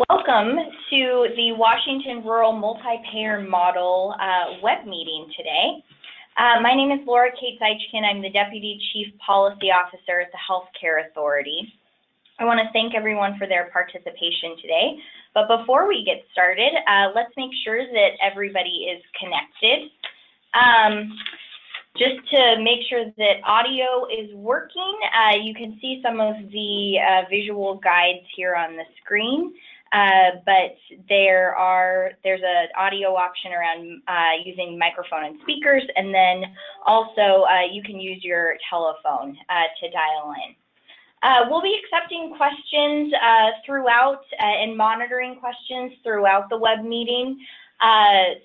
Welcome to the Washington Rural Multi-Payer Model web meeting today. My name is Laura Kate Zeichkin. I'm the Deputy Chief Policy Officer at the Healthcare Authority. I want to thank everyone for their participation today. But before we get started, let's make sure that everybody is connected. Just to make sure that audio is working, you can see some of the visual guides here on the screen, but there's an audio option around using microphone and speakers, and then also you can use your telephone to dial in. We'll be accepting questions throughout and monitoring questions throughout the web meeting.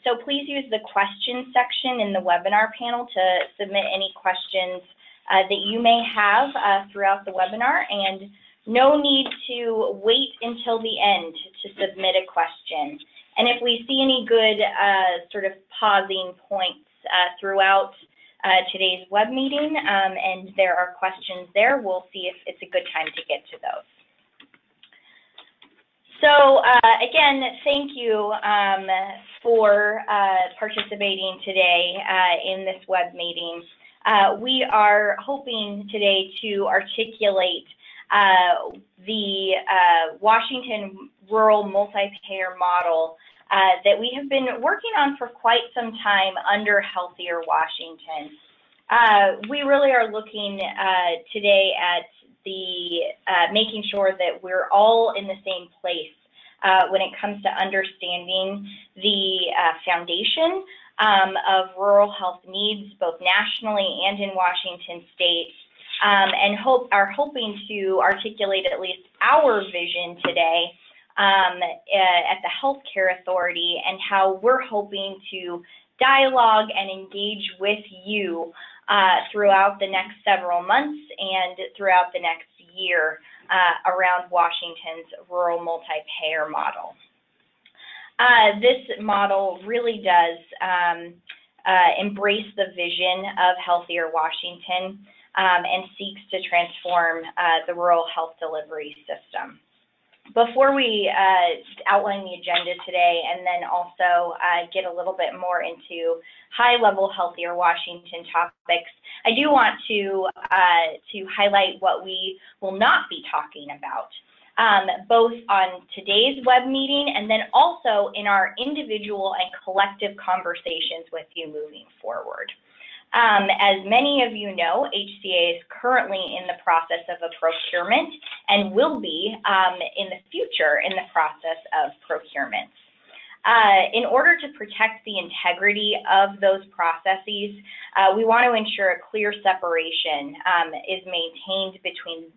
So please use the questions section in the webinar panel to submit any questions that you may have throughout the webinar, and no need to wait until the end to submit a question. And if we see any good sort of pausing points throughout today's web meeting and there are questions there, we'll see if it's a good time to get to those. So again, thank you for participating today in this web meeting. We are hoping today to articulate the Washington Rural Multi-Payer Model that we have been working on for quite some time under Healthier Washington. We really are looking today at the making sure that we're all in the same place when it comes to understanding the foundation of rural health needs, both nationally and in Washington state, and are hoping to articulate at least our vision today at the Healthcare Authority and how we're hoping to dialogue and engage with you throughout the next several months and throughout the next year around Washington's rural multi-payer model. This model really does embrace the vision of Healthier Washington and seeks to transform the rural health delivery system. Before we outline the agenda today and then also get a little bit more into high-level Healthier Washington topics, I do want to highlight what we will not be talking about, both on today's web meeting and then also in our individual and collective conversations with you moving forward. As many of you know, HCAA is currently in the process of a procurement and will be in the future in the process of procurements. In order to protect the integrity of those processes, we want to ensure a clear separation is maintained between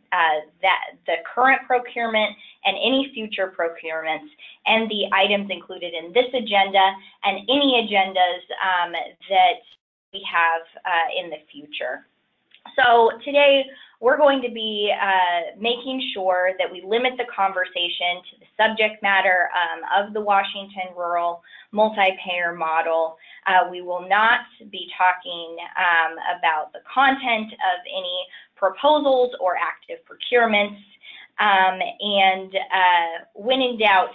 the current procurement and any future procurements and the items included in this agenda and any agendas that we have in the future. So today we're going to be making sure that we limit the conversation to the subject matter of the Washington Rural Multi-Payer Model. We will not be talking about the content of any proposals or active procurements. And when in doubt,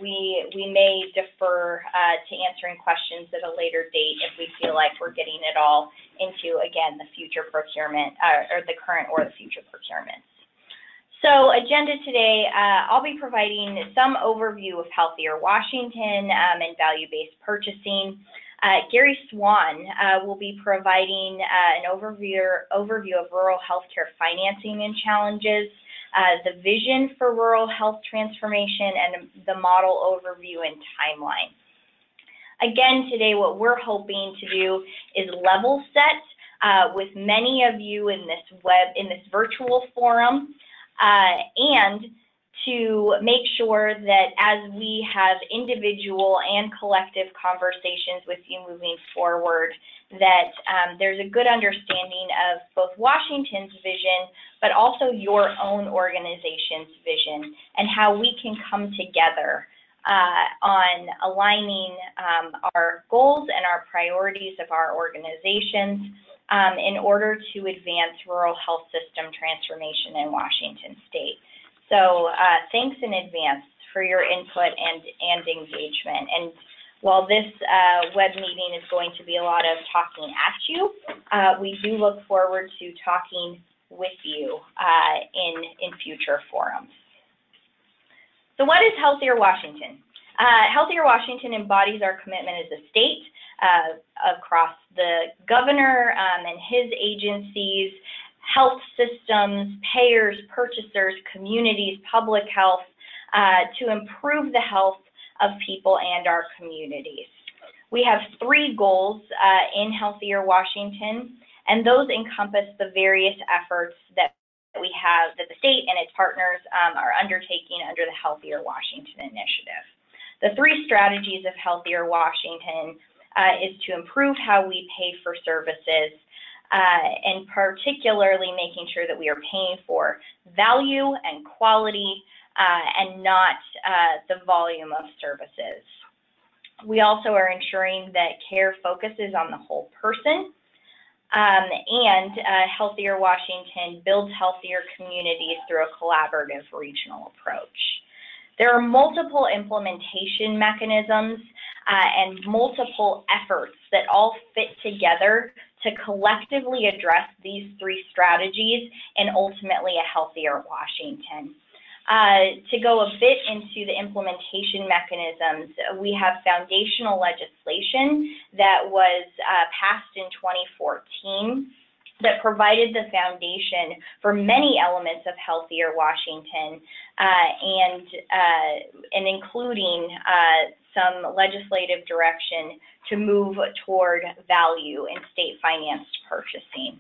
we may defer to answering questions at a later date if we feel like we're getting it all into, again, the future procurement or the current or the future procurements. So agenda today, I'll be providing some overview of Healthier Washington and value-based purchasing. Gary Swan will be providing an overview of rural healthcare financing and challenges, the vision for rural health transformation, and the model overview and timeline. Again, today what we're hoping to do is level set with many of you in this virtual forum, and to make sure that as we have individual and collective conversations with you moving forward, that there's a good understanding of both Washington's vision, but also your own organization's vision and how we can come together on aligning our goals and our priorities of our organizations in order to advance rural health system transformation in Washington state. So thanks in advance for your input and engagement. And while this web meeting is going to be a lot of talking at you, we do look forward to talking with you in future forums. So what is Healthier Washington? Healthier Washington embodies our commitment as a state across the governor and his agencies, health systems, payers, purchasers, communities, public health, to improve the health of people and our communities. We have 3 goals in Healthier Washington, and those encompass the various efforts that we have, that the state and its partners are undertaking under the Healthier Washington Initiative. The 3 strategies of Healthier Washington is to improve how we pay for services, and particularly making sure that we are paying for value and quality and not the volume of services. We also are ensuring that care focuses on the whole person, and Healthier Washington builds healthier communities through a collaborative regional approach. There are multiple implementation mechanisms and multiple efforts that all fit together to collectively address these 3 strategies and ultimately a healthier Washington. To go a bit into the implementation mechanisms, we have foundational legislation that was passed in 2014 that provided the foundation for many elements of Healthier Washington, and including some legislative direction to move toward value in state-financed purchasing.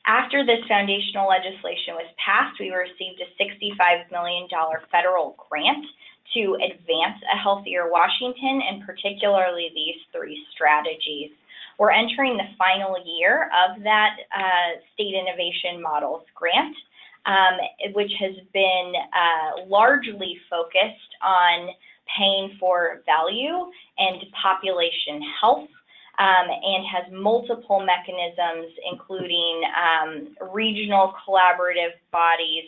After this foundational legislation was passed, we received a $65 million federal grant to advance a Healthier Washington, and particularly these 3 strategies. We're entering the final year of that State Innovation Models grant, which has been largely focused on paying for value and population health, and has multiple mechanisms, including regional collaborative bodies,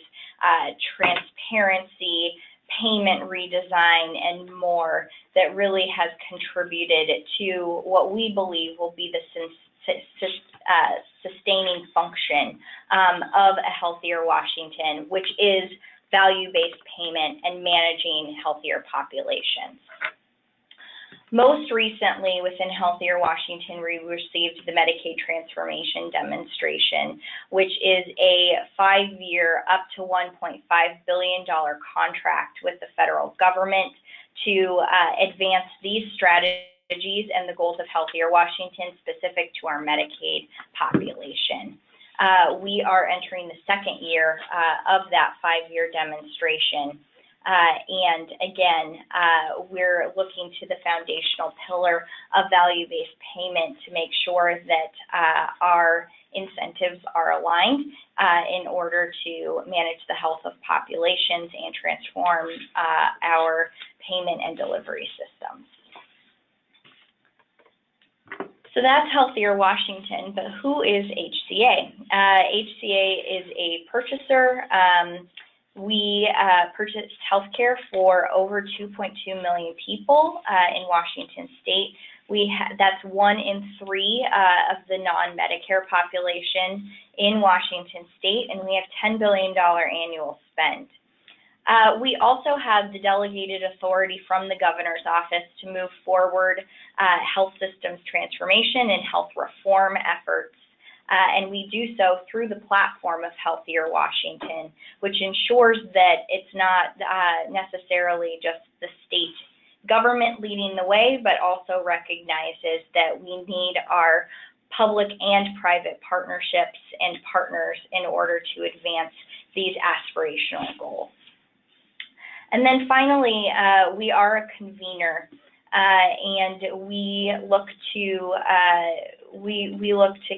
transparency, payment redesign, and more, that really has contributed to what we believe will be the sustaining function of a Healthier Washington, which is value-based payment and managing healthier populations. Most recently, within Healthier Washington, we received the Medicaid Transformation Demonstration, which is a 5-year, up to $1.5 billion contract with the federal government to advance these strategies and the goals of Healthier Washington specific to our Medicaid population. We are entering the 2nd year of that 5-year demonstration. And again, we're looking to the foundational pillar of value-based payment to make sure that our incentives are aligned in order to manage the health of populations and transform our payment and delivery systems. So that's Healthier Washington, but who is HCAA? HCAA is a purchaser. We purchase healthcare for over 2.2 million people in Washington State. That's 1 in 3 of the non-Medicare population in Washington State, and we have $10 billion annual spend. We also have the delegated authority from the governor's office to move forward health systems transformation and health reform efforts. And we do so through the platform of Healthier Washington, which ensures that it's not necessarily just the state government leading the way, but also recognizes that we need our public and private partnerships and partners in order to advance these aspirational goals. And then finally, we are a convener, and we look to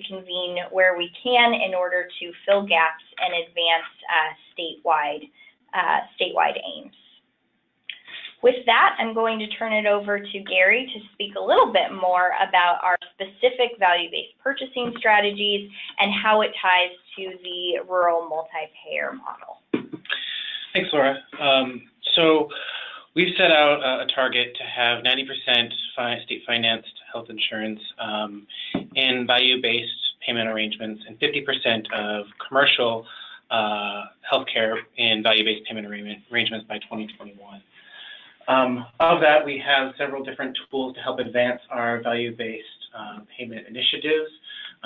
convene where we can in order to fill gaps and advance statewide aims. With that, I'm going to turn it over to Gary to speak a little bit more about our specific value-based purchasing strategies and how it ties to the rural multi-payer model. Thanks, Laura. So we've set out a target to have 90% state-financed health insurance in value-based payment arrangements and 50% of commercial healthcare in value-based payment arrangements by 2021. Of that, we have several different tools to help advance our value-based payment initiatives,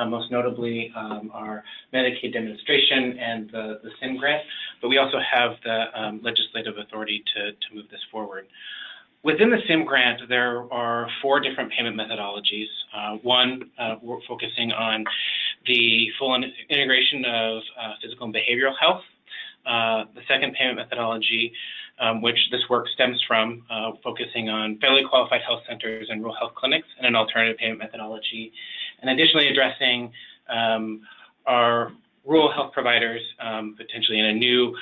most notably our Medicaid demonstration and the SIM grant, but we also have the legislative authority to move this forward. Within the SIM grant, there are 4 different payment methodologies. One, we're focusing on the full integration of physical and behavioral health. The second payment methodology, which this work stems from, focusing on federally qualified health centers and rural health clinics, and an alternative payment methodology, and additionally addressing our rural health providers potentially in a new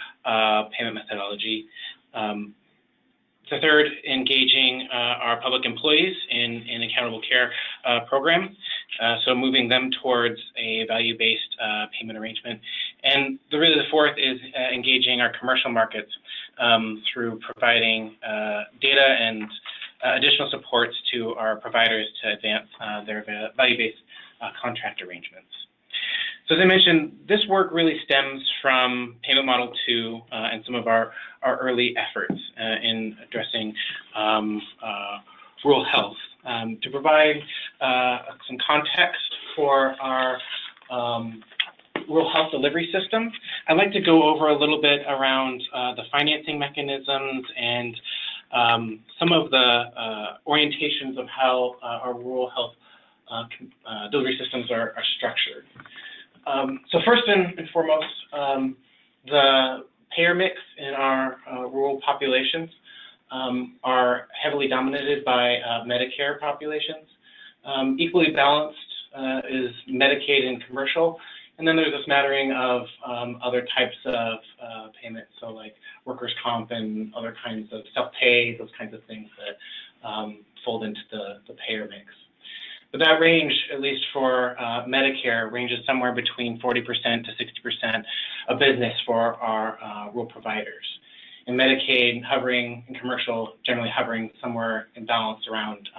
payment methodology. The third, engaging our public employees in an accountable care program, so moving them towards a value-based payment arrangement. And really the fourth is engaging our commercial markets through providing data and additional supports to our providers to advance their value-based contract arrangements. So as I mentioned, this work really stems from Payment Model 2 and some of our early efforts in addressing rural health. To provide some context for our rural health delivery system, I'd like to go over a little bit around the financing mechanisms and some of the orientations of how our rural health delivery systems are structured. So first and foremost, the payer mix in our rural populations are heavily dominated by Medicare populations. Equally balanced is Medicaid and commercial, and then there's a smattering of other types of payments, so like workers' comp and other kinds of self-pay, those kinds of things that fold into the payer mix. But that range, at least for Medicare, ranges somewhere between 40% to 60% of business for our rural providers. In Medicaid, hovering, in commercial, generally hovering somewhere in balance around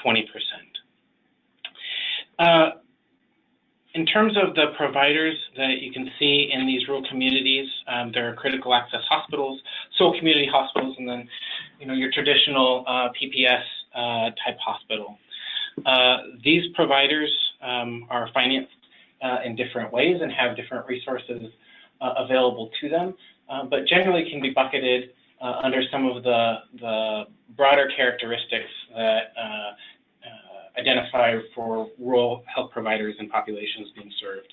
20%. In terms of the providers that you can see in these rural communities, there are critical access hospitals, sole community hospitals, and then your traditional PPS type hospital. These providers are financed in different ways and have different resources available to them, but generally can be bucketed under some of the broader characteristics that identify for rural health providers and populations being served.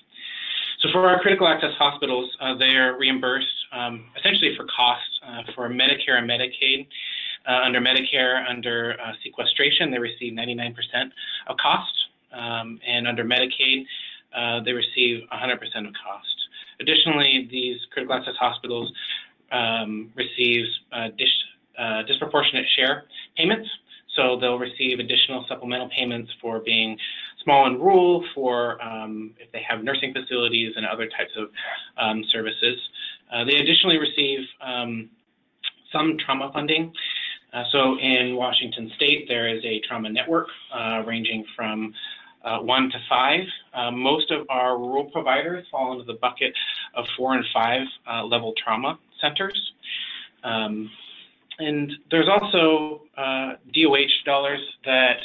So for our critical access hospitals, they are reimbursed essentially for costs for Medicare and Medicaid. Under Medicare, under sequestration, they receive 99% of cost, and under Medicaid, they receive 100% of cost. Additionally, these critical access hospitals receive disproportionate share payments, so they'll receive additional supplemental payments for being small and rural, for if they have nursing facilities and other types of services. They additionally receive some trauma funding. So in Washington State, there is a trauma network ranging from 1 to 5. Most of our rural providers fall into the bucket of 4 and 5 level trauma centers. And there's also DOH dollars that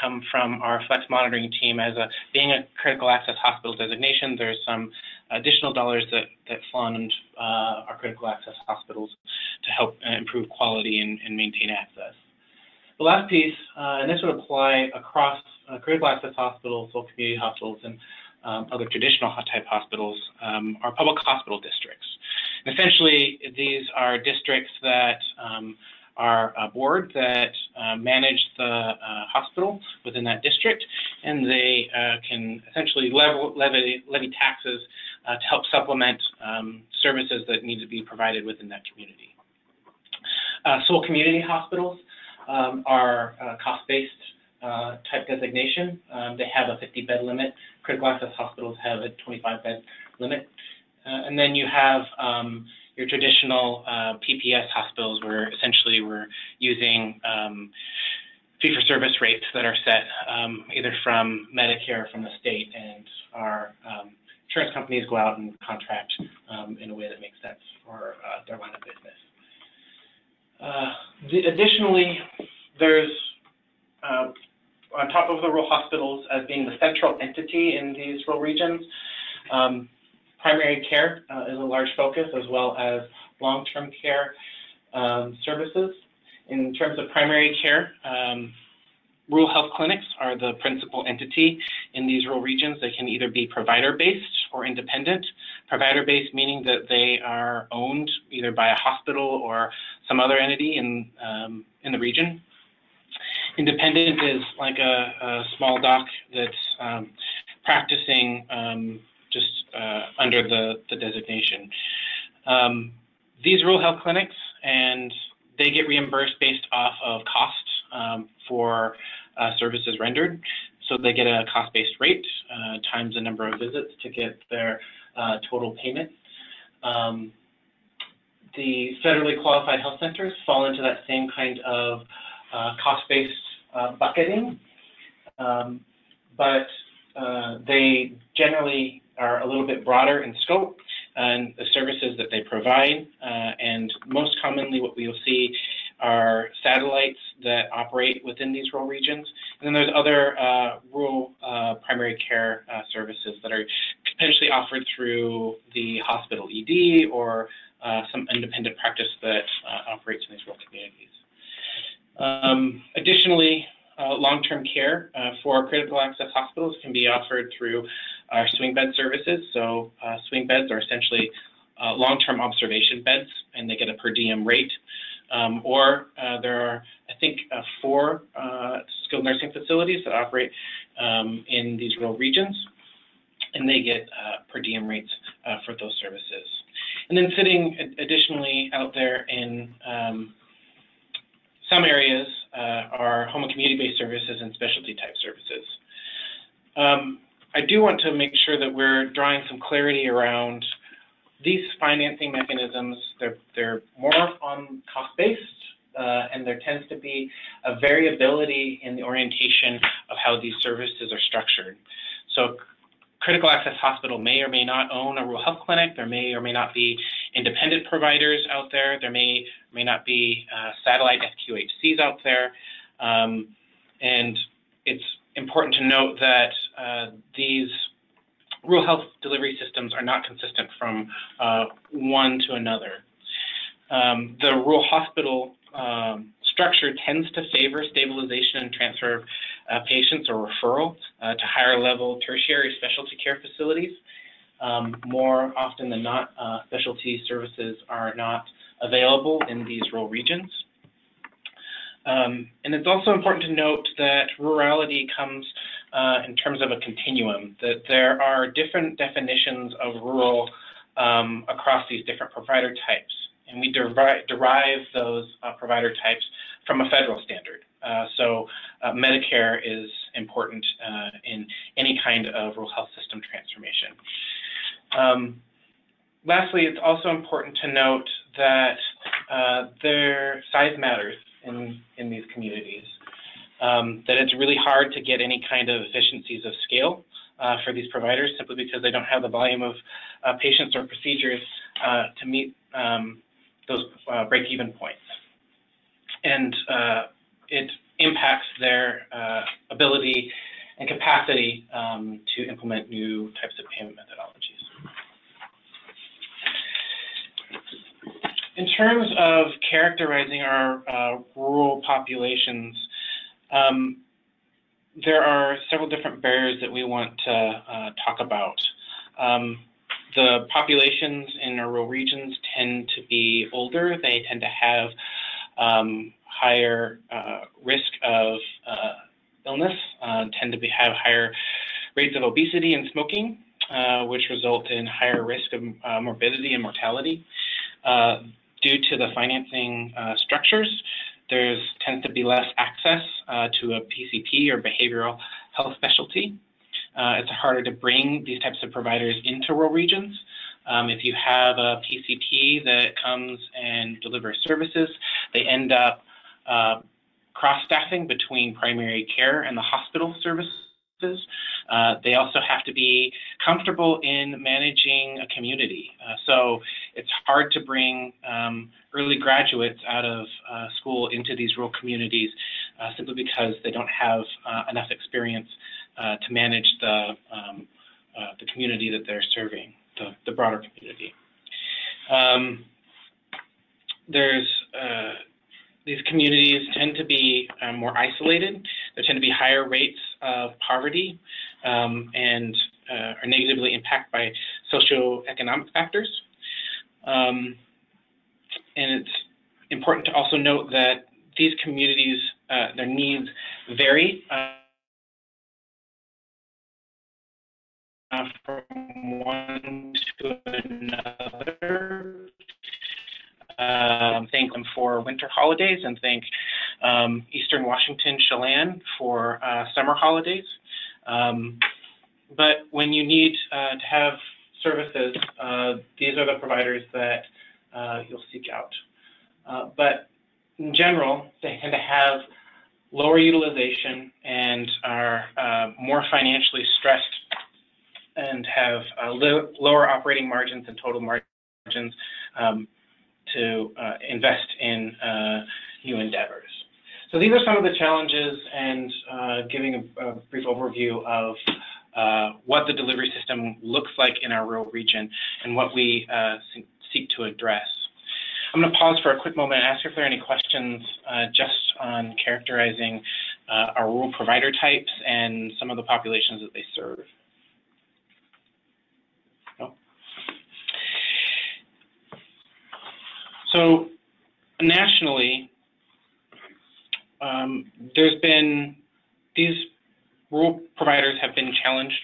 come from our Flex monitoring team. As being a critical access hospital designation, there's some additional dollars that fund our critical access hospitals to help improve quality and maintain access. The last piece, and this would apply across critical access hospitals, local community hospitals, and other traditional type hospitals, are public hospital districts. And essentially, these are districts that are a board that manage the hospital within that district, and they can essentially levy taxes to help supplement services that need to be provided within that community. Sole community hospitals are cost-based type designation. They have a 50-bed limit. Critical access hospitals have a 25-bed limit. And then you have your traditional PPS hospitals, where essentially we're using fee-for-service rates that are set either from Medicare or from the state, and our insurance companies go out and contract in a way that makes sense for their line of business. Additionally, there's on top of the rural hospitals as being the central entity in these rural regions, primary care is a large focus, as well as long-term care services. In terms of primary care, rural health clinics are the principal entity in these rural regions. They can either be provider-based or independent. Provider-based meaning that they are owned either by a hospital or some other entity in the region. Independent is like a small doc that's practicing just under the designation. These rural health clinics, and they get reimbursed based off of cost for services rendered. So they get a cost-based rate times the number of visits to get their total payment. The federally qualified health centers fall into that same kind of cost-based bucketing, but they generally are a little bit broader in scope and the services that they provide, and most commonly what we will see are satellites that operate within these rural regions. And then there's other rural primary care services that are potentially offered through the hospital ED or some independent practice that operates in these rural communities. Additionally, long-term care for critical access hospitals can be offered through our swing bed services. So swing beds are essentially long-term observation beds, and they get a per diem rate. Or there are, I think, 4 skilled nursing facilities that operate in these rural regions, and they get per diem rates for those services. And then sitting additionally out there in some areas are home and community-based services and specialty type services. I do want to make sure that we're drawing some clarity around these financing mechanisms. They're more on cost-based, and there tends to be a variability in the orientation of how these services are structured. So critical access hospital may or may not own a rural health clinic. There may or may not be independent providers out there. There may not be satellite FQHCs out there. And it's important to note that these rural health delivery systems are not consistent from one to another. The rural hospital structure tends to favor stabilization and transfer of patients or referral to higher level tertiary specialty care facilities. More often than not, specialty services are not available in these rural regions. And it's also important to note that rurality comes in terms of a continuum, that there are different definitions of rural across these different provider types. And we derive those provider types from a federal standard. So Medicare is important in any kind of rural health system transformation. Lastly, it's also important to note that their size matters in these communities, that it's really hard to get any kind of efficiencies of scale for these providers simply because they don't have the volume of patients or procedures to meet those break-even points. And it impacts their ability and capacity to implement new types of payment methodologies. In terms of characterizing our rural populations, there are several different barriers that we want to talk about. The populations in our rural regions tend to be older. They tend to have higher risk of illness, tend to have higher rates of obesity and smoking, which result in higher risk of morbidity and mortality. Due to the financing structures, there tends to be less access to a PCP or behavioral health specialty. It's harder to bring these types of providers into rural regions If you have a PCP that comes and delivers services, they end up cross-staffing between primary care and the hospital services. They also have to be comfortable in managing a community. So it's hard to bring early graduates out of school into these rural communities simply because they don't have enough experience to manage the community that they're serving, the broader community. These communities tend to be more isolated. There tend to be higher rates of poverty and are negatively impacted by socioeconomic factors. And it's important to also note that these communities, their needs vary from one to another. Think for winter holidays and think Eastern Washington Chelan for summer holidays. But when you need to have services, these are the providers that you'll seek out. But in general, they tend to have lower utilization and are more financially stressed and have lower operating margins and total margins to invest in new endeavors. So these are some of the challenges, and giving a brief overview of what the delivery system looks like in our rural region and what we seek to address. I'm going to pause for a quick moment and ask if there are any questions just on characterizing our rural provider types and some of the populations that they serve. No? So nationally, these rural providers have been challenged,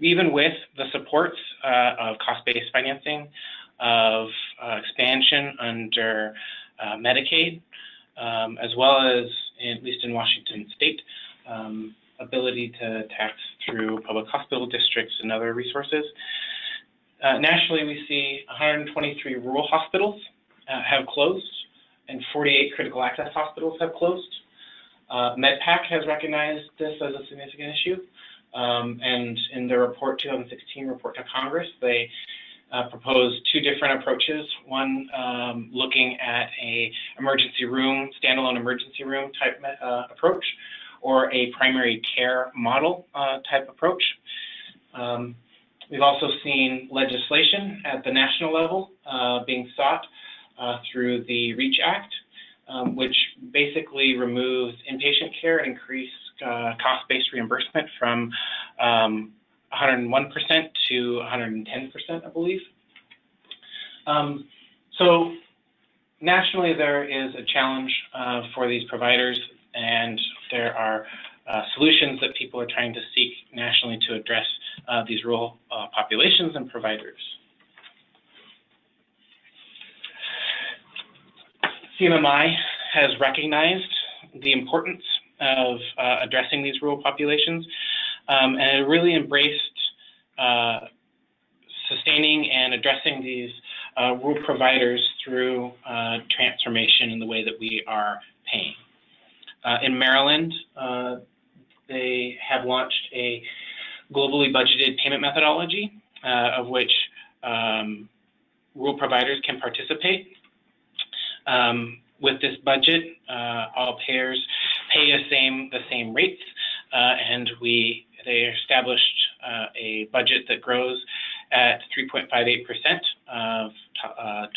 even with the supports of cost-based financing, of expansion under Medicaid, as well as, at least in Washington State, ability to tax through public hospital districts and other resources. Nationally, we see 123 rural hospitals have closed, and 48 critical access hospitals have closed. MedPAC has recognized this as a significant issue, and in their 2016 report to Congress, they proposed two different approaches. One looking at a standalone emergency room type approach, or a primary care model type approach. We've also seen legislation at the national level being sought through the REACH Act, which basically removes inpatient care and increased cost-based reimbursement from 101% to 110%, I believe. So nationally, there is a challenge for these providers, and there are solutions that people are trying to seek nationally to address these rural populations and providers. CMMI has recognized the importance of addressing these rural populations, and it really embraced sustaining and addressing these rural providers through transformation in the way that we are paying. In Maryland, they have launched a globally budgeted payment methodology of which rural providers can participate. With this budget, all payers pay the same rates, and they established a budget that grows at 3.58% of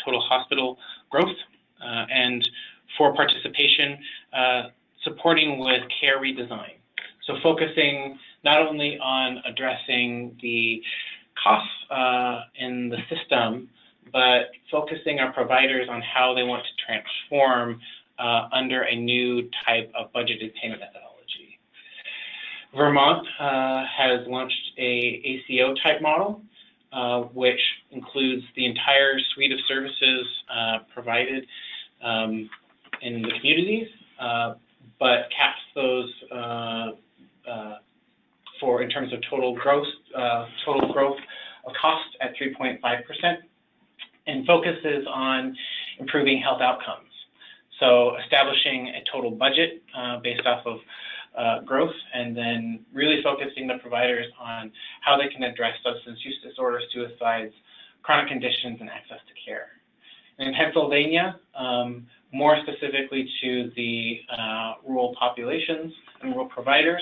total hospital growth, and for participation, supporting with care redesign. So focusing not only on addressing the costs in the system, but focusing our providers on how they want to transform under a new type of budgeted payment methodology. Vermont has launched a ACO type model, which includes the entire suite of services provided in the communities, but caps those in terms of total growth of cost at 3.5%, and focuses on improving health outcomes. So establishing a total budget based off of growth, and then really focusing the providers on how they can address substance use disorders, suicides, chronic conditions, and access to care. And in Pennsylvania, more specifically to the rural populations and rural providers,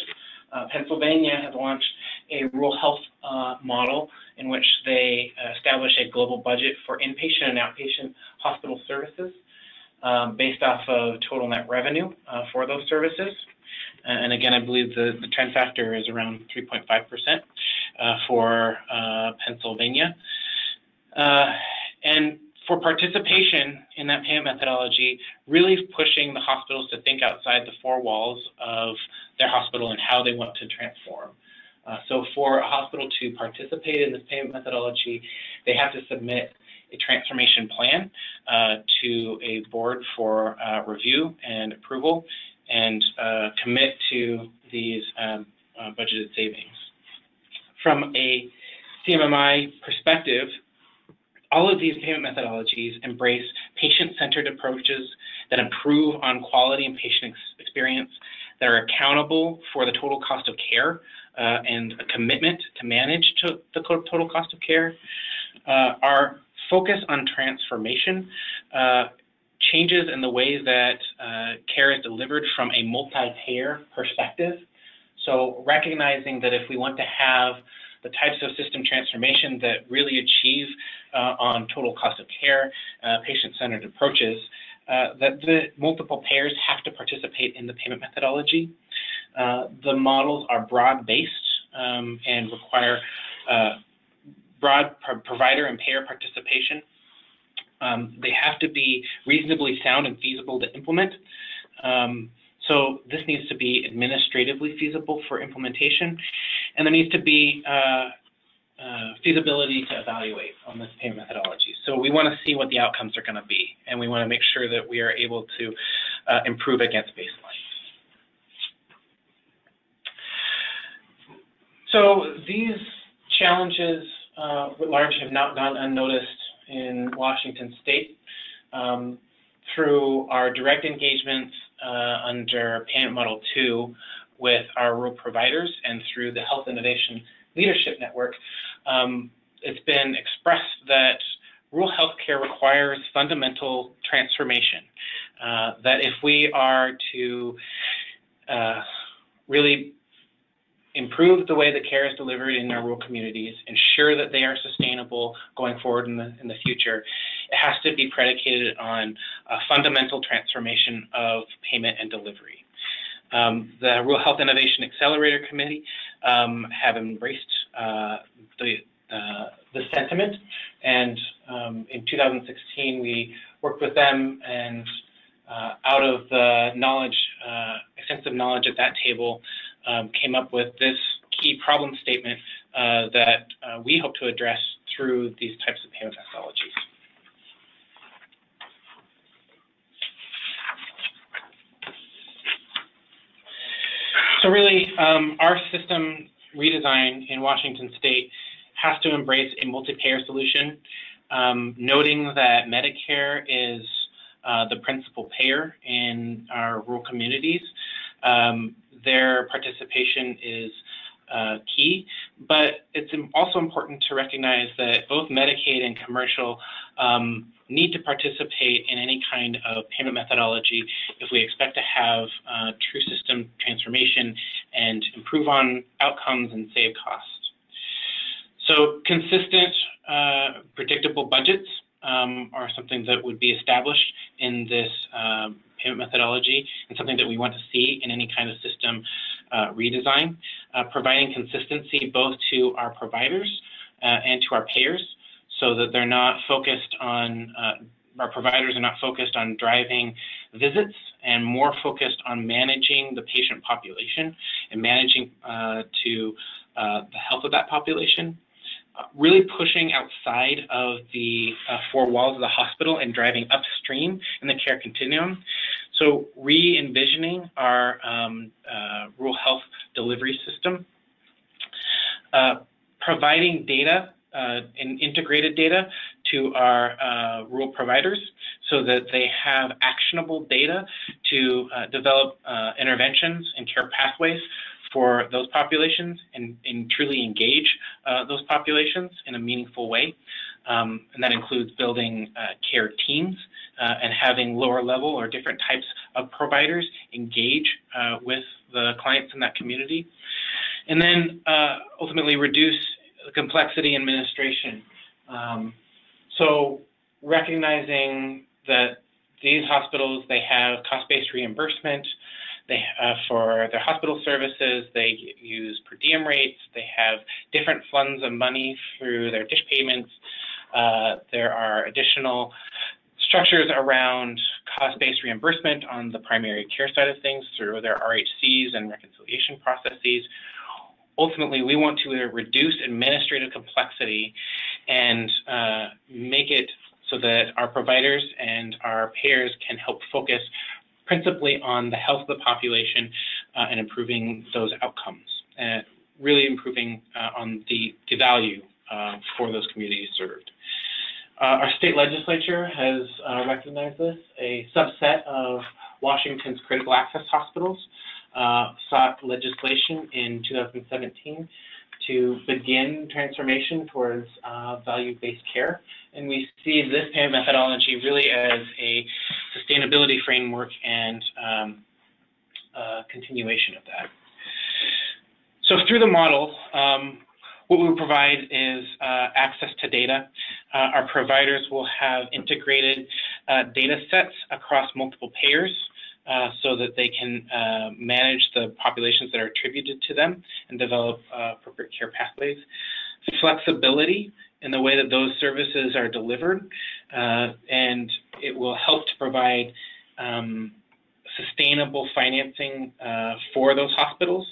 Pennsylvania has launched a rural health model in which they establish a global budget for inpatient and outpatient hospital services based off of total net revenue for those services. And again, I believe the trend factor is around 3.5% for Pennsylvania. And for participation in that payment methodology, really pushing the hospitals to think outside the four walls of their hospital and how they want to transform. So for a hospital to participate in this payment methodology, they have to submit a transformation plan to a board for review and approval, and commit to these budgeted savings. From a CMMI perspective, all of these payment methodologies embrace patient-centered approaches that improve on quality and patient experience, that are accountable for the total cost of care and a commitment to manage the total cost of care. Our focus on transformation changes in the way that care is delivered from a multi-payer perspective. So recognizing that if we want to have the types of system transformation that really achieve on total cost of care, patient-centered approaches, that the multiple payers have to participate in the payment methodology. The models are broad-based and require broad provider and payer participation. They have to be reasonably sound and feasible to implement. So this needs to be administratively feasible for implementation, and there needs to be feasibility to evaluate on this payment methodology. So we want to see what the outcomes are going to be, and we want to make sure that we are able to improve against baseline. So these challenges writ large have not gone unnoticed in Washington State. Through our direct engagements under Payment Model 2 with our rural providers and through the Health Innovation Leadership Network, it's been expressed that rural healthcare requires fundamental transformation, that if we are to really improve the way that care is delivered in our rural communities, ensure that they are sustainable going forward in the future, it has to be predicated on a fundamental transformation of payment and delivery. The Rural Health Innovation Accelerator Committee have embraced the sentiment, and in 2016 we worked with them, and out of the knowledge, extensive knowledge at that table, came up with this key problem statement that we hope to address through these types of payment methodologies. So really, our system redesign in Washington State has to embrace a multi-payer solution, noting that Medicare is the principal payer in our rural communities. Their participation is key, but it's also important to recognize that both Medicaid and commercial need to participate in any kind of payment methodology if we expect to have true system transformation and improve on outcomes and save costs. So consistent, predictable budgets are something that would be established in this payment methodology, and something that we want to see in any kind of system redesign, providing consistency both to our providers and to our payers, so that they're not focused on, our providers are not focused on driving visits and more focused on managing the patient population and managing to the health of that population. Really pushing outside of the four walls of the hospital and driving upstream in the care continuum. So re-envisioning our rural health delivery system, providing data integrated data to our rural providers so that they have actionable data to develop interventions and care pathways for those populations and truly engage those populations in a meaningful way. And that includes building care teams and having lower level or different types of providers engage with the clients in that community. And then ultimately reduce the complexity in administration. So recognizing that these hospitals, they have cost-based reimbursement, they for their hospital services, they use per diem rates, they have different funds of money through their dish payments. There are additional structures around cost-based reimbursement on the primary care side of things through their RHCs and reconciliation processes. Ultimately, we want to reduce administrative complexity and make it so that our providers and our payers can help focus principally on the health of the population and improving those outcomes, and really improving on the value for those communities served. Our state legislature has recognized this. A subset of Washington's critical access hospitals sought legislation in 2017 to begin transformation towards value-based care. And we see this payment methodology really as a sustainability framework and continuation of that. So through the model, what we provide is access to data. Our providers will have integrated data sets across multiple payers so that they can manage the populations that are attributed to them and develop appropriate care pathways. Flexibility in the way that those services are delivered, and it will help to provide sustainable financing for those hospitals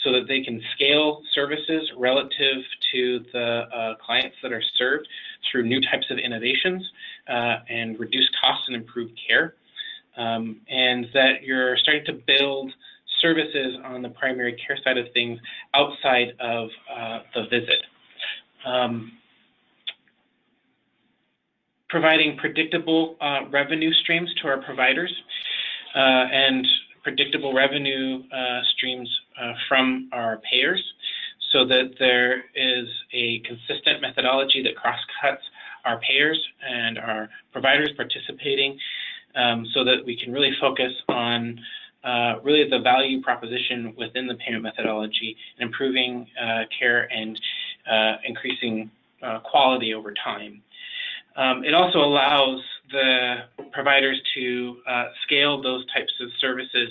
so that they can scale services relative to the clients that are served through new types of innovations and reduce costs and improve care. And that you're starting to build services on the primary care side of things outside of the visit. Providing predictable revenue streams to our providers and predictable revenue streams from our payers so that there is a consistent methodology that cross-cuts our payers and our providers participating so that we can really focus on really the value proposition within the payment methodology and improving care and increasing quality over time. It also allows the providers to scale those types of services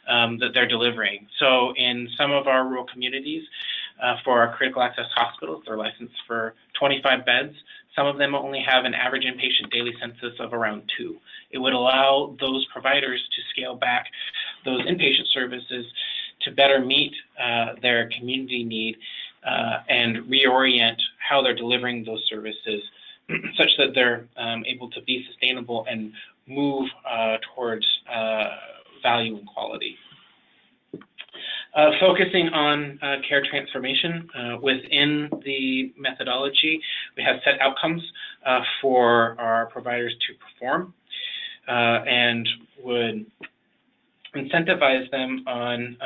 that they're delivering. So in some of our rural communities, for our critical access hospitals, they're licensed for 25 beds. Some of them only have an average inpatient daily census of around 2. It would allow those providers to scale back those inpatient services to better meet their community need and reorient how they're delivering those services such that they're able to be sustainable and move towards value and quality. Focusing on care transformation within the methodology, we have set outcomes for our providers to perform and would incentivize them on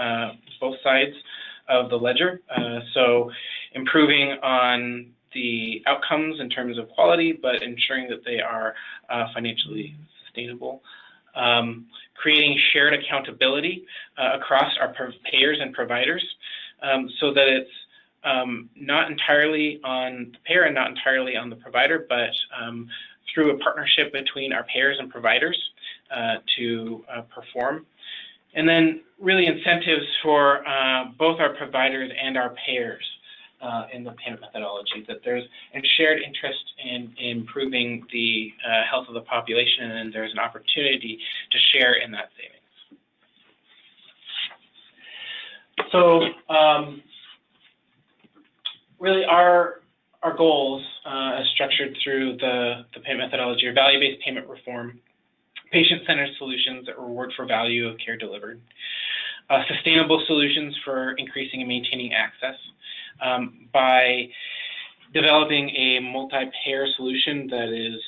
both sides of the ledger. So improving on the outcomes in terms of quality, but ensuring that they are financially sustainable. Creating shared accountability across our payers and providers so that it's not entirely on the payer and not entirely on the provider, but through a partnership between our payers and providers to perform. And then really incentives for both our providers and our payers in the payment methodology, that there's a shared interest in improving the health of the population, and there's an opportunity to share in that savings. So really our goals as structured through the payment methodology are value-based payment reform, patient-centered solutions that reward for value of care delivered, sustainable solutions for increasing and maintaining access by developing a multi-payer solution that is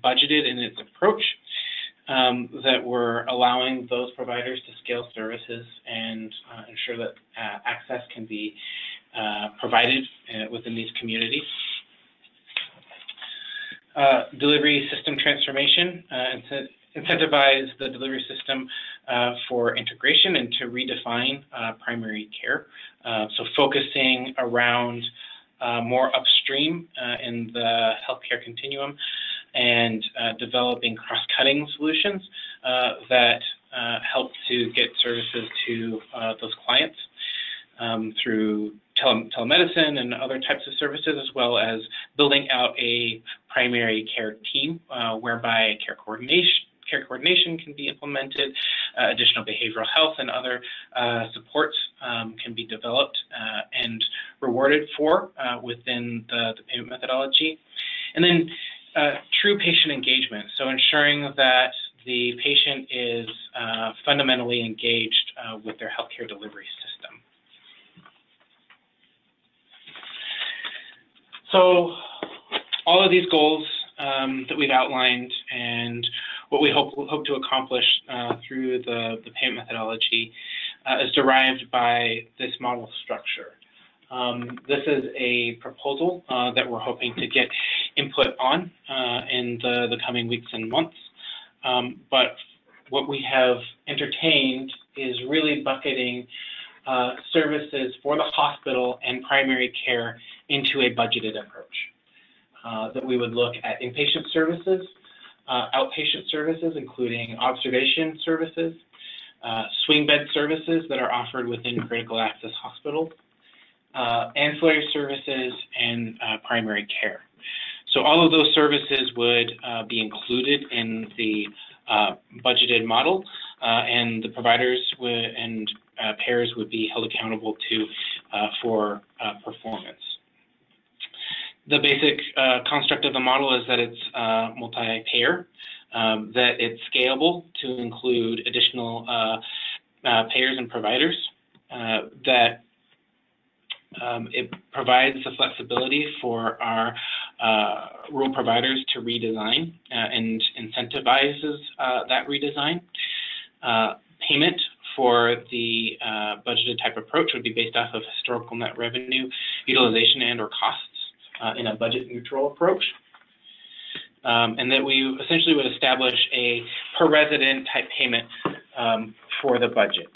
budgeted in its approach, that we're allowing those providers to scale services and ensure that access can be provided within these communities. Delivery system transformation, incentivize the delivery system for integration and to redefine primary care. So focusing around more upstream in the healthcare continuum and developing cross-cutting solutions that help to get services to those clients through telemedicine and other types of services, as well as building out a primary care team whereby care coordination can be implemented, additional behavioral health and other supports can be developed and rewarded for within the payment methodology. And then true patient engagement, so ensuring that the patient is fundamentally engaged with their healthcare delivery system. So all of these goals that we've outlined and what we hope to accomplish through the payment methodology is derived by this model structure. This is a proposal that we're hoping to get input on in the coming weeks and months. But what we have entertained is really bucketing services for the hospital and primary care into a budgeted approach. That we would look at inpatient services, outpatient services, including observation services, swing bed services that are offered within critical access hospitals, ancillary services, and primary care. So all of those services would be included in the budgeted model, and the providers and payers would be held accountable to for performance. The basic construct of the model is that it's multi-payer, that it's scalable to include additional payers and providers, that it provides the flexibility for our rural providers to redesign and incentivizes that redesign. Payment for the budgeted type approach would be based off of historical net revenue, utilization, and or costs in a budget neutral approach. And that we essentially would establish a per resident type payment for the budget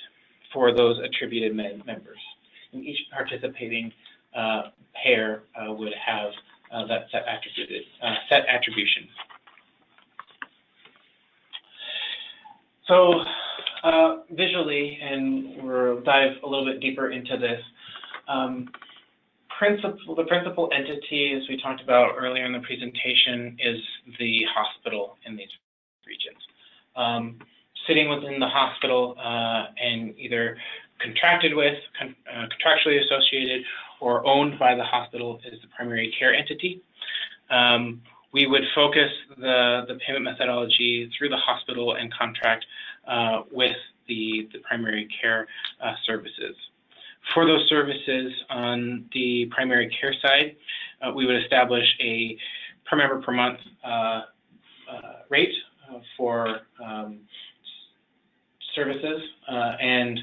for those attributed members. And each participating payer would have that set attribution. So visually, and we'll dive a little bit deeper into this, the principal entity, as we talked about earlier in the presentation, is the hospital in these regions. Sitting within the hospital and either contracted with, contractually associated, or owned by the hospital is the primary care entity. We would focus the payment methodology through the hospital and contract with the primary care services. For those services on the primary care side, we would establish a per member per month rate for services and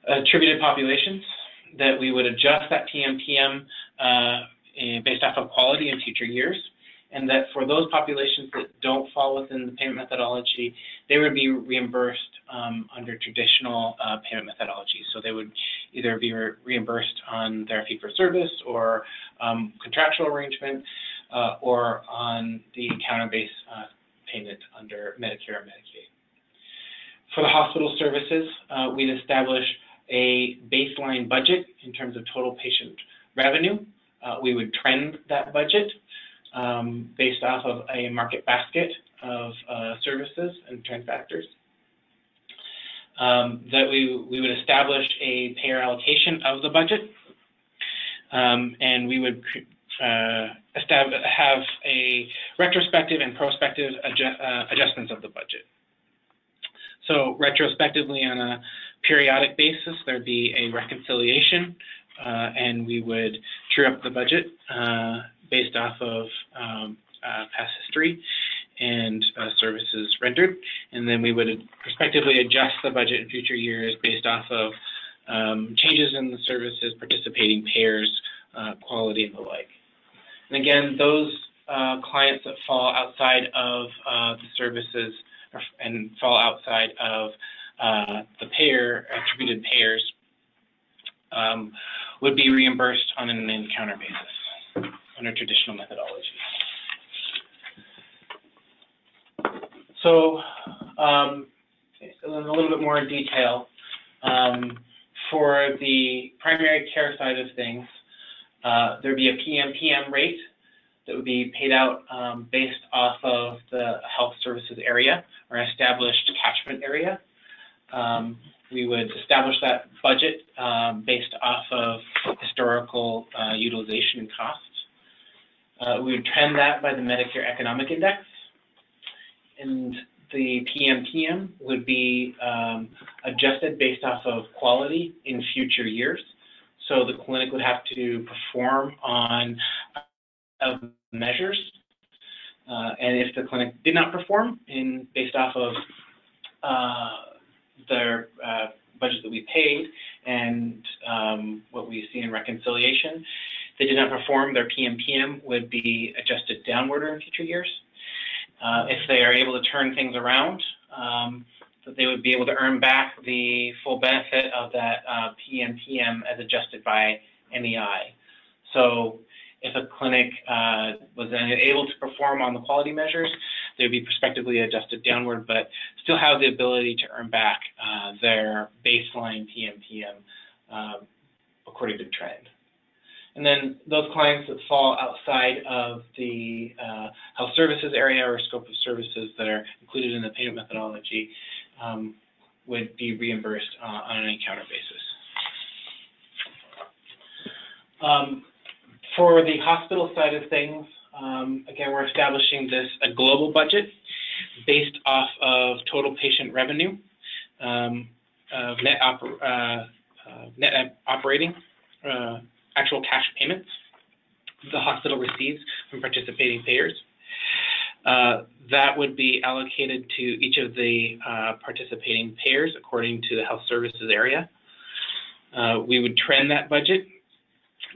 attributed populations, that we would adjust that PMPM based off of quality in future years, and that for those populations that don't fall within the payment methodology, they would be reimbursed under traditional payment methodology. So they would either be reimbursed on their fee-for-service or contractual arrangement, or on the counter-based payment under Medicare or Medicaid. For the hospital services, we'd establish a baseline budget in terms of total patient revenue. We would trend that budget based off of a market basket of services and trend factors. That we would establish a payer allocation of the budget, and we would have a retrospective and prospective adjustments of the budget. So retrospectively, on a periodic basis, there'd be a reconciliation and we would true up the budget based off of past history and services rendered, and then we would prospectively adjust the budget in future years based off of changes in the services, participating payers, quality, and the like. And again, those clients that fall outside of the services and fall outside of the attributed payers would be reimbursed on an encounter basis under traditional methodology. So a little bit more in detail, for the primary care side of things, there'd be a PMPM rate that would be paid out based off of the health services area or established catchment area. We would establish that budget based off of historical utilization and costs. We would trend that by the Medicare Economic Index, and the PMPM would be adjusted based off of quality in future years. So the clinic would have to perform on measures, and if the clinic did not perform based off of their budget that we paid and what we see in reconciliation, if they did not perform, their PMPM would be adjusted downward in future years. If they are able to turn things around, that they would be able to earn back the full benefit of that PMPM as adjusted by NEI. So if a clinic was able to perform on the quality measures, they would be prospectively adjusted downward, but still have the ability to earn back their baseline PMPM according to trend. And then those clients that fall outside of the health services area or scope of services that are included in the payment methodology would be reimbursed on an encounter basis. For the hospital side of things, again, we're establishing a global budget based off of total patient revenue, net operating, actual cash payments the hospital receives from participating payers. That would be allocated to each of the participating payers according to the health services area. We would trend that budget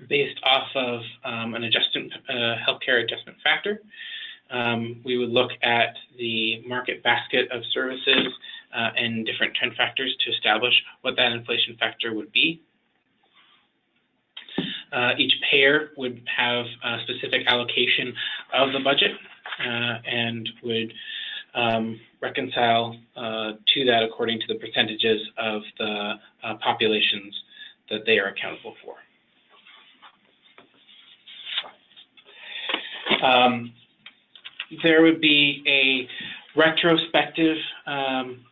based off of an healthcare adjustment factor. We would look at the market basket of services and different trend factors to establish what that inflation factor would be. Each payer would have a specific allocation of the budget and would reconcile to that according to the percentages of the populations that they are accountable for. There would be a retrospective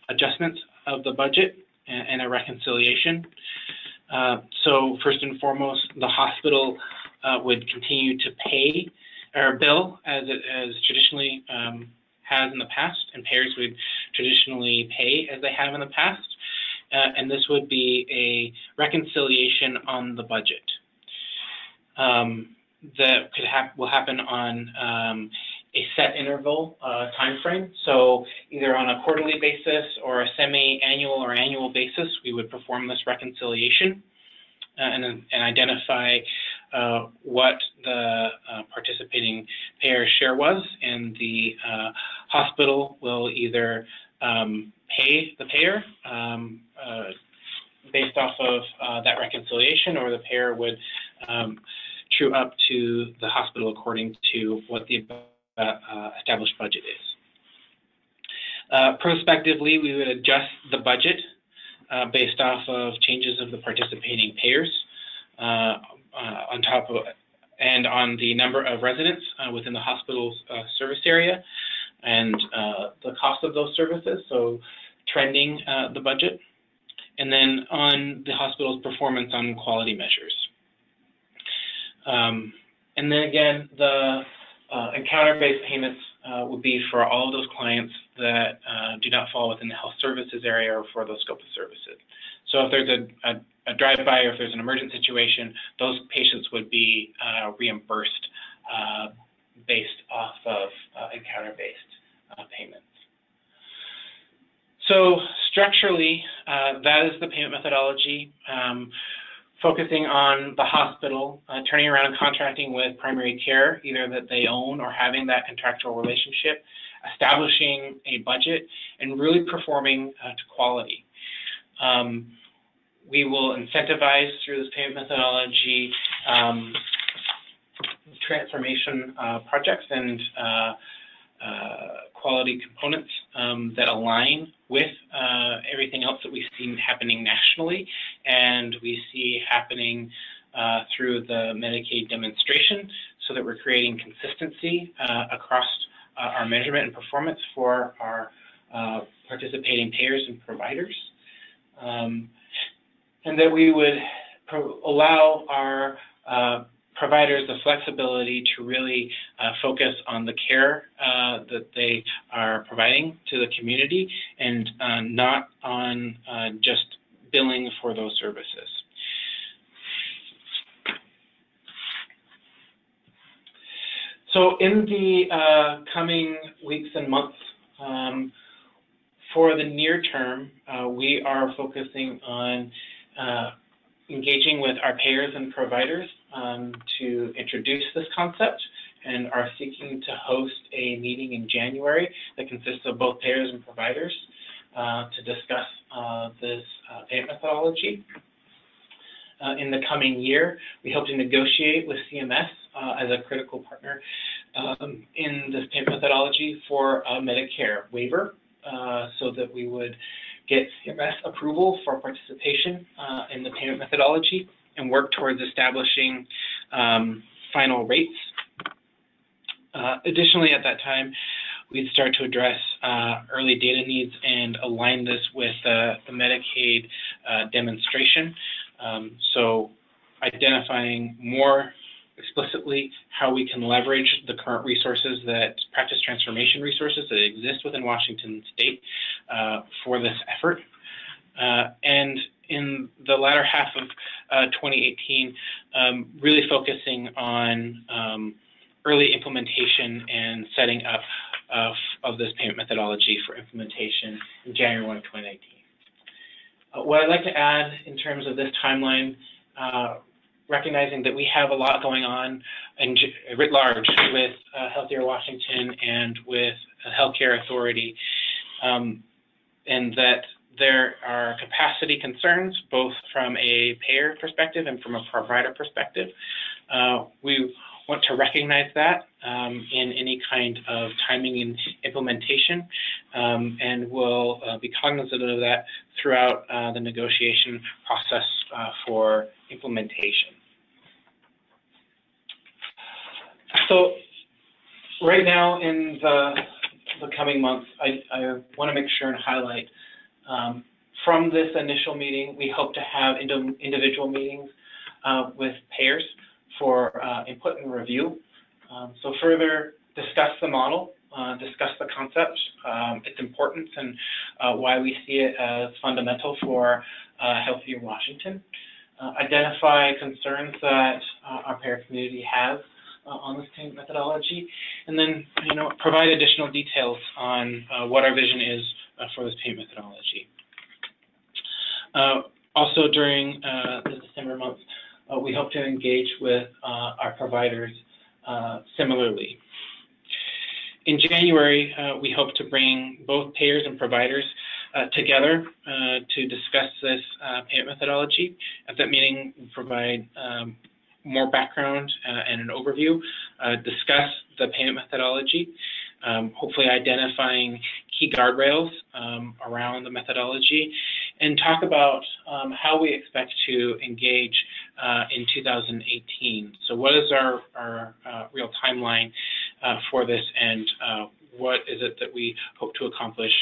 adjustment of the budget and a reconciliation. So first and foremost, the hospital would continue to pay or bill as it has traditionally has in the past, and payers would traditionally pay as they have in the past. And this would be a reconciliation on the budget that will happen on a set interval time frame. So either on a quarterly basis or a semi-annual or annual basis, we would perform this reconciliation and identify what the participating payer share was, and the hospital will either pay the payer based off of that reconciliation, or the payer would true up to the hospital according to what the established budget is. Prospectively, we would adjust the budget based off of changes of the participating payers on top of and on the number of residents within the hospital's service area and the cost of those services, so trending the budget, and then on the hospital's performance on quality measures. And then again, the encounter-based payments would be for all of those clients that do not fall within the health services area or for the scope of services. So if there's a a drive-by or if there's an emergent situation, those patients would be reimbursed based off of encounter-based payments. So structurally, that is the payment methodology, focusing on the hospital, turning around and contracting with primary care, either that they own or having that contractual relationship, establishing a budget, and really performing to quality. We will incentivize through this payment methodology transformation projects and quality components that align with everything else that we've seen happening nationally and we see happening through the Medicaid demonstration, so that we're creating consistency across our measurement and performance for our participating payers and providers, and that we would allow our providers the flexibility to really focus on the care that they are providing to the community and not on just billing for those services. So in the coming weeks and months, for the near term, we are focusing on engaging with our payers and providers to introduce this concept, and are seeking to host a meeting in January that consists of both payers and providers to discuss this payment methodology. In the coming year, we hope to negotiate with CMS as a critical partner in this payment methodology for a Medicare waiver, so that we would get CMS approval for participation in the payment methodology and work towards establishing final rates. Additionally, at that time, we'd start to address early data needs and align this with the Medicaid demonstration. So identifying more explicitly how we can leverage the current resources, that practice transformation resources that exist within Washington State for this effort. And in the latter half of 2018, really focusing on early implementation and setting up of this payment methodology for implementation in January 1 of 2019. What I'd like to add in terms of this timeline, recognizing that we have a lot going on and writ large with Healthier Washington and with the Healthcare Authority, and that there are capacity concerns both from a payer perspective and from a provider perspective. We want to recognize that in any kind of timing and implementation, and we'll be cognizant of that throughout the negotiation process for implementation. So right now in the coming months, I want to make sure and highlight from this initial meeting, we hope to have individual meetings with payers for input and review. So further discuss the model, discuss the concept, its importance, and why we see it as fundamental for Healthier Washington. Identify concerns that our payer community has on this payment methodology, and then provide additional details on what our vision is for this payment methodology. Also during the December month, we hope to engage with our providers similarly. In January, we hope to bring both payers and providers together to discuss this payment methodology. At that meeting, we'll provide more background and an overview, discuss the payment methodology, hopefully identifying key guardrails around the methodology, and talk about how we expect to engage in 2018. So what is our real timeline for this, and what is it that we hope to accomplish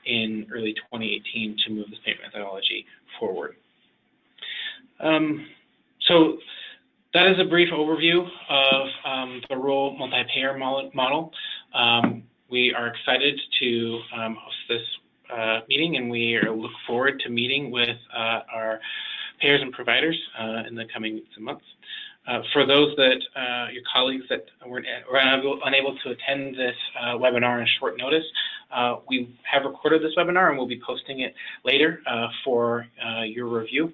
in early 2018 to move this payment methodology forward. So that is a brief overview of the rural multi-payer model. We are excited to host this meeting, and we look forward to meeting with our payers and providers in the coming weeks and months. For those that your colleagues that were unable to attend this webinar on short notice, we have recorded this webinar and we'll be posting it later for your review.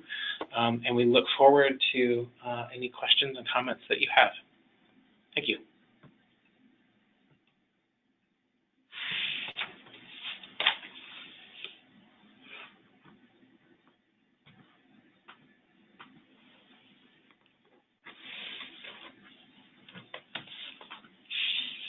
And we look forward to any questions and comments that you have. Thank you.